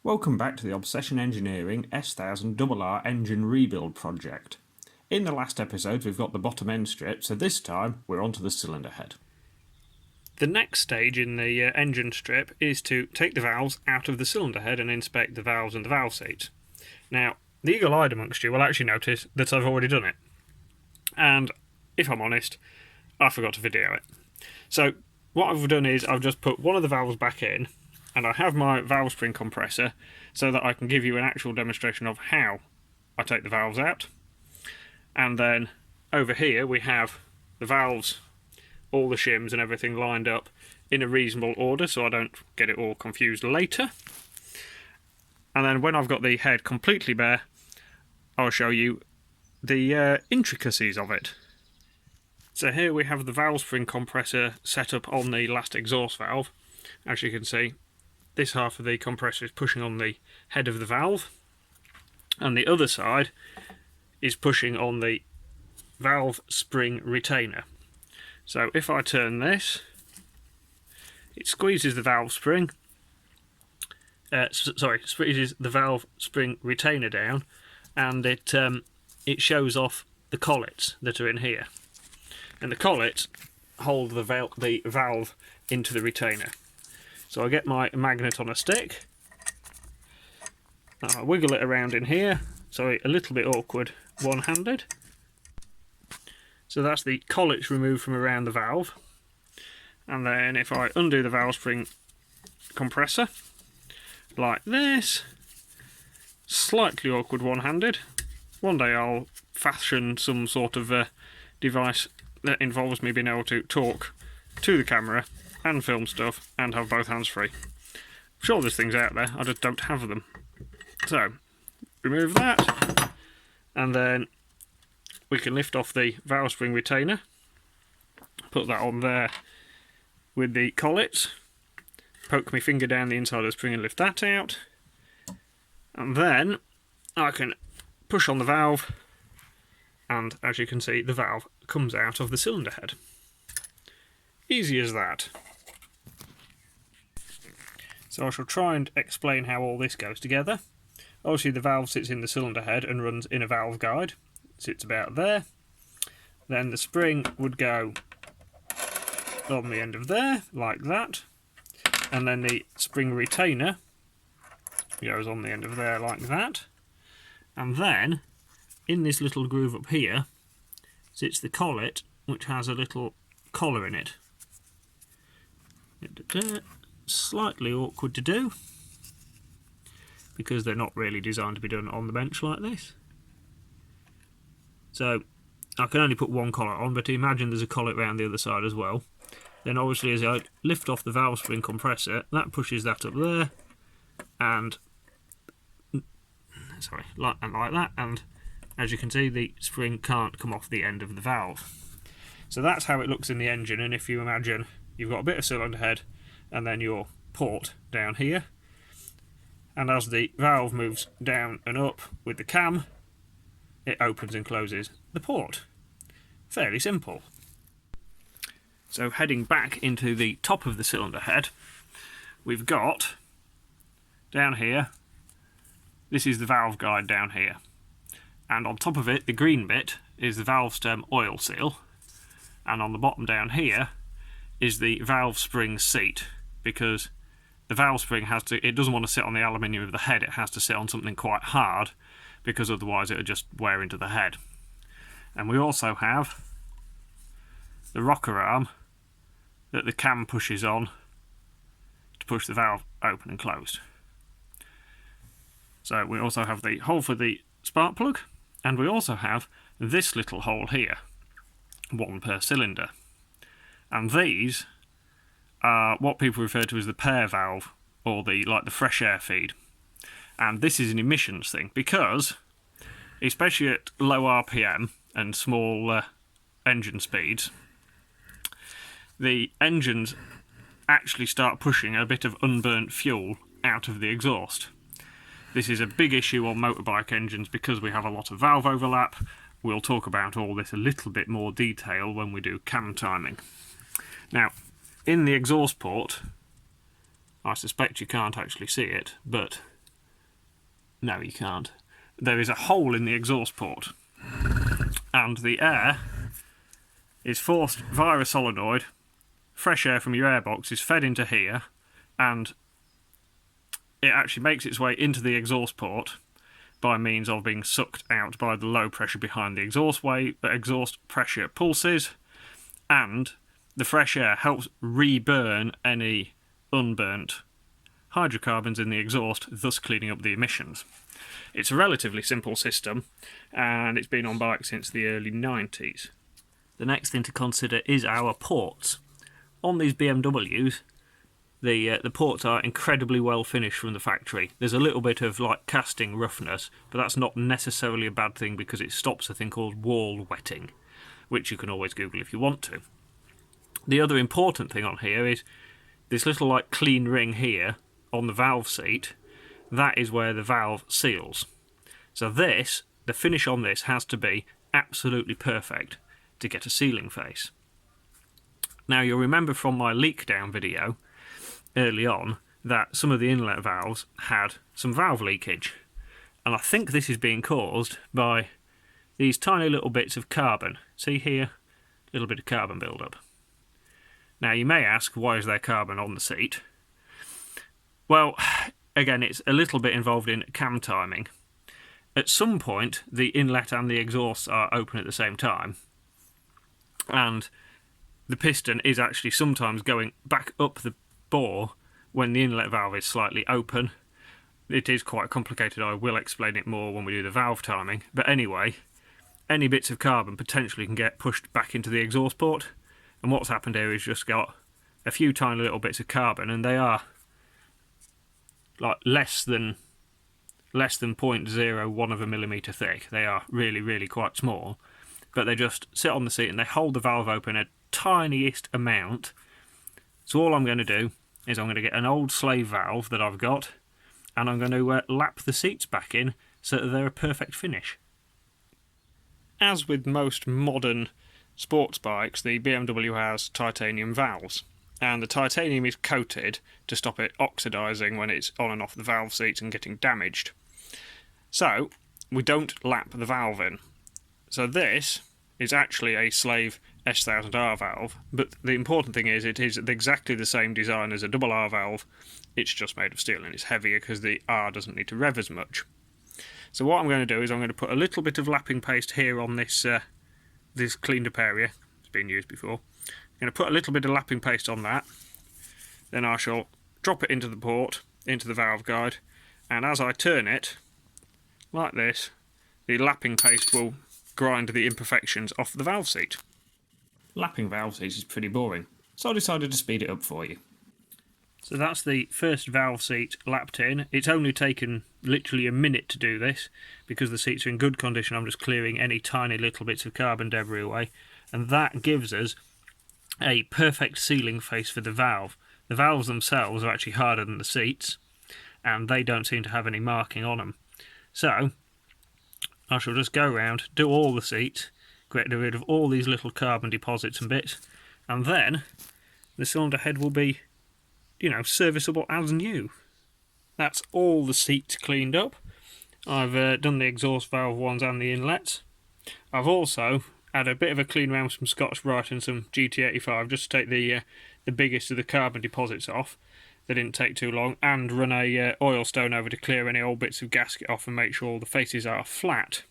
Welcome back to the Obsession Engineering s1000rr engine rebuild project. In the last episode we've got the bottom end strip, so this time we're onto the cylinder head. The next stage in the engine strip is to take the valves out of the cylinder head and inspect the valves and the valve seats. Now, the eagle-eyed amongst you will actually notice that I've already done it. And, if I'm honest, I forgot to video it. So, what I've done is I've just put one of the valves back in, and I have my valve spring compressor so that I can give you an actual demonstration of how I take the valves out. And then over here we have the valves, all the shims and everything lined up in a reasonable order so I don't get it all confused later. And then when I've got the head completely bare, I'll show you the intricacies of it. So here we have the valve spring compressor set up on the last exhaust valve. As you can see, this half of the compressor is pushing on the head of the valve, and the other side is pushing on the valve spring retainer. So if I turn this, it squeezes the valve spring, squeezes the valve spring retainer down, and it shows off the collets that are in here. And the collets hold the valve into the retainer. So I get my magnet on a stick, I wiggle it around in here, so a little bit awkward one-handed. So that's the collets removed from around the valve. And then if I undo the valve spring compressor, like this, slightly awkward one-handed. One day I'll fashion some sort of device that involves me being able to talk to the camera and film stuff and have both hands free. I'm sure there's things out there, I just don't have them. So, remove that, and then we can lift off the valve spring retainer, put that on there with the collets, poke my finger down the inside of the spring and lift that out, and then I can push on the valve, and as you can see the valve comes out of the cylinder head. Easy as that. So I shall try and explain how all this goes together. Obviously the valve sits in the cylinder head and runs in a valve guide. It sits about there. Then the spring would go on the end of there, like that. And then the spring retainer goes on the end of there, like that. And then, in this little groove up here, sits the collet, which has a little collar in it. Slightly awkward to do, because they're not really designed to be done on the bench like this. So I can only put one collet on, but imagine there's a collet around the other side as well. Then obviously as I lift off the valve spring compressor, that pushes that up there, and like that, and as you can see the spring can't come off the end of the valve. So that's how it looks in the engine, and if you imagine you've got a bit of cylinder head and then your port down here, and as the valve moves down and up with the cam, it opens and closes the port. Fairly simple. So heading back into the top of the cylinder head, we've got down here, this is the valve guide down here, and on top of it, the green bit, is the valve stem oil seal, and on the bottom down here is the valve spring seat, because the valve spring it doesn't want to sit on the aluminium of the head, it has to sit on something quite hard, because otherwise it would just wear into the head. And we also have the rocker arm that the cam pushes on to push the valve open and closed. So we also have the hole for the spark plug, and we also have this little hole here, one per cylinder. And these are what people refer to as the pair valve, or the fresh air feed. And this is an emissions thing, because especially at low RPM and small engine speeds, the engines actually start pushing a bit of unburnt fuel out of the exhaust. This is a big issue on motorbike engines because we have a lot of valve overlap. We'll talk about all this a little bit more detail when we do cam timing. Now, in the exhaust port, I suspect you can't actually see it, but No, you can't. There is a hole in the exhaust port, and the air is forced via a solenoid. Fresh air from your airbox is fed into here, and it actually makes its way into the exhaust port by means of being sucked out by the low pressure behind the exhaust pressure pulses, and the fresh air helps reburn any unburnt hydrocarbons in the exhaust, thus cleaning up the emissions. It's a relatively simple system, and it's been on bikes since the early 90s. The next thing to consider is our ports. On these BMWs, the ports are incredibly well finished from the factory. There's a little bit of like casting roughness, but that's not necessarily a bad thing because it stops a thing called wall wetting, which you can always Google if you want to. The other important thing on here is this little like clean ring here on the valve seat. That is where the valve seals. So this, the finish on this has to be absolutely perfect to get a sealing face. Now you'll remember from my leak down video early on that some of the inlet valves had some valve leakage, and I think this is being caused by these tiny little bits of carbon. See here, a little bit of carbon build-up. Now you may ask, why is there carbon on the seat? Well, again, it's a little bit involved in cam timing. At some point the inlet and the exhaust are open at the same time, and the piston is actually sometimes going back up the bore when the inlet valve is slightly open. It is quite complicated, I will explain it more when we do the valve timing, but anyway, any bits of carbon potentially can get pushed back into the exhaust port, and what's happened here is just got a few tiny little bits of carbon, and they are like less than 0.01 of a millimetre thick. They are really, really quite small, but they just sit on the seat and they hold the valve open a tiniest amount. So all I'm going to do is I'm going to get an old slave valve that I've got, and I'm going to lap the seats back in so that they're a perfect finish. As with most modern sports bikes, the BMW has titanium valves, and the titanium is coated to stop it oxidising when it's on and off the valve seats and getting damaged. So we don't lap the valve in. So this is actually a slave s1000rr valve, but the important thing is it is exactly the same design as a double R valve. It's just made of steel and it's heavier because the R doesn't need to rev as much. So what I'm going to do is I'm going to put a little bit of lapping paste here on this this cleaned up area. It's been used before. I'm going to put a little bit of lapping paste on that. Then I shall drop it into the port, into the valve guide, and as I turn it, like this, the lapping paste will grind the imperfections off the valve seat. Lapping valve seats is pretty boring, so I decided to speed it up for you. So that's the first valve seat lapped in. It's only taken literally a minute to do this because the seats are in good condition. I'm just clearing any tiny little bits of carbon debris away, and that gives us a perfect sealing face for the valve. The valves themselves are actually harder than the seats, and they don't seem to have any marking on them. So I shall just go around, do all the seats, get rid of all these little carbon deposits and bits, and then the cylinder head will be, you know, serviceable as new. That's all the seats cleaned up. I've done the exhaust valve ones and the inlets. I've also had a bit of a clean round with some Scotch-Brite and some GT85 just to take the biggest of the carbon deposits off. They didn't take too long, and run a oil stone over to clear any old bits of gasket off and make sure all the faces are flat.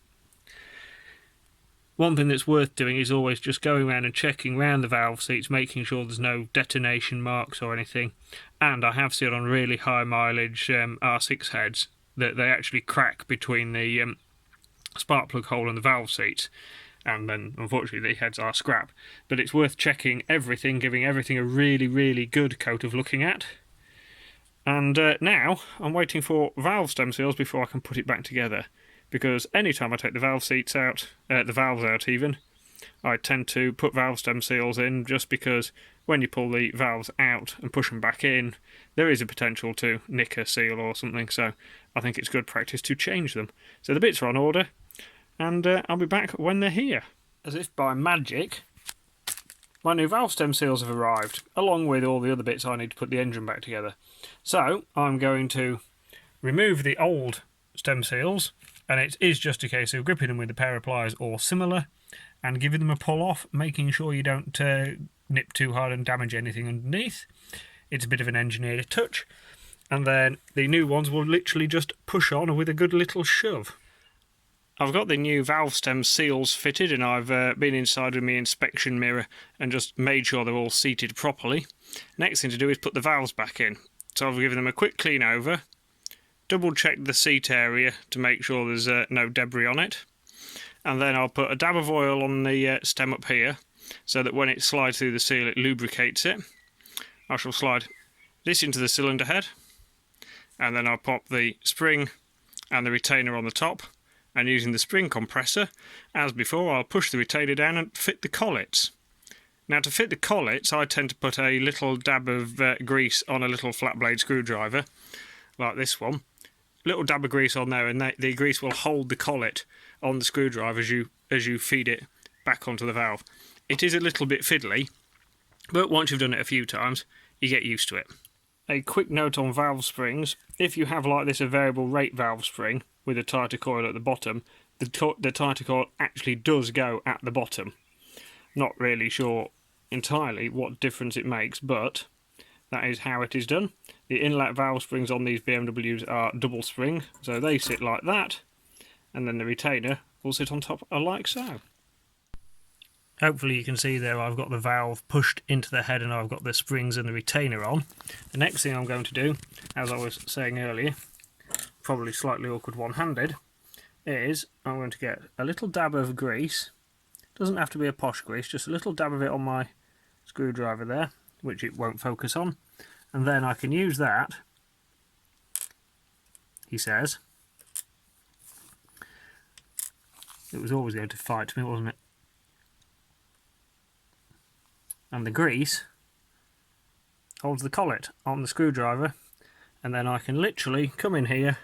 One thing that's worth doing is always just going around and checking around the valve seats, making sure there's no detonation marks or anything. And I have seen on really high mileage R6 heads that they actually crack between the spark plug hole and the valve seats, and then unfortunately the heads are scrap. But it's worth checking everything, giving everything a really, really good coat of looking at. And now I'm waiting for valve stem seals before I can put it back together, because anytime I take the valve seats out, the valves out even, I tend to put valve stem seals in, just because when you pull the valves out and push them back in, there is a potential to nick a seal or something, so I think it's good practice to change them. So the bits are on order, and I'll be back when they're here. As if by magic, my new valve stem seals have arrived, along with all the other bits I need to put the engine back together. So I'm going to remove the old stem seals, and it is just a case of gripping them with a pair of pliers or similar and giving them a pull off, making sure you don't nip too hard and damage anything underneath. It's a bit of an engineered touch, and then the new ones will literally just push on with a good little shove. I've got the new valve stem seals fitted, and I've been inside with my inspection mirror and just made sure they're all seated properly. Next thing to do is put the valves back in. So I've given them a quick clean over, double check the seat area to make sure there's no debris on it, and then I'll put a dab of oil on the stem up here so that when it slides through the seal it lubricates it. I shall slide this into the cylinder head, and then I'll pop the spring and the retainer on the top, and using the spring compressor, as before, I'll push the retainer down and fit the collets. Now, to fit the collets, I tend to put a little dab of grease on a little flat blade screwdriver, like this one. Little dab of grease on there, and the grease will hold the collet on the screwdriver as you feed it back onto the valve. It is a little bit fiddly, but once you've done it a few times, you get used to it. A quick note on valve springs: if you have like this a variable rate valve spring with a tighter coil at the bottom, the tighter coil actually does go at the bottom. Not really sure entirely what difference it makes, but that is how it is done. The inlet valve springs on these BMWs are double spring, so they sit like that, and then the retainer will sit on top like so. Hopefully you can see there I've got the valve pushed into the head and I've got the springs and the retainer on. The next thing I'm going to do, as I was saying earlier, probably slightly awkward one-handed, is I'm going to get a little dab of grease. Doesn't have to be a posh grease, just a little dab of it on my screwdriver there, which it won't focus on, and then I can use that, he says. It was always going to fight me, wasn't it? And the grease holds the collet on the screwdriver, and then I can literally come in here,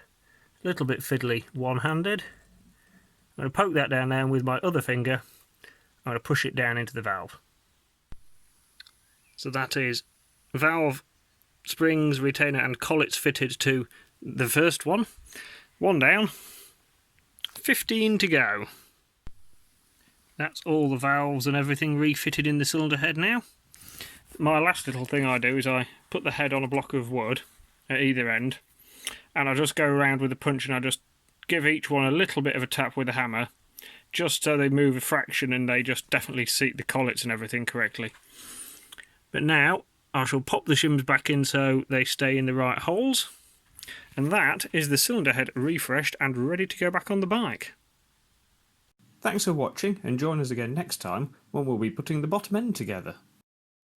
a little bit fiddly one-handed. I'm going to poke that down there, and with my other finger I'm going to push it down into the valve. So that is valve, springs, retainer and collets fitted to the first one. One down, 15 to go. That's all the valves and everything refitted in the cylinder head now. My last little thing I do is I put the head on a block of wood at either end, and I just go around with a punch and I just give each one a little bit of a tap with a hammer, just so they move a fraction and they just definitely seat the collets and everything correctly. But now I shall pop the shims back in so they stay in the right holes, and that is the cylinder head refreshed and ready to go back on the bike. Thanks for watching, and join us again next time when we'll be putting the bottom end together.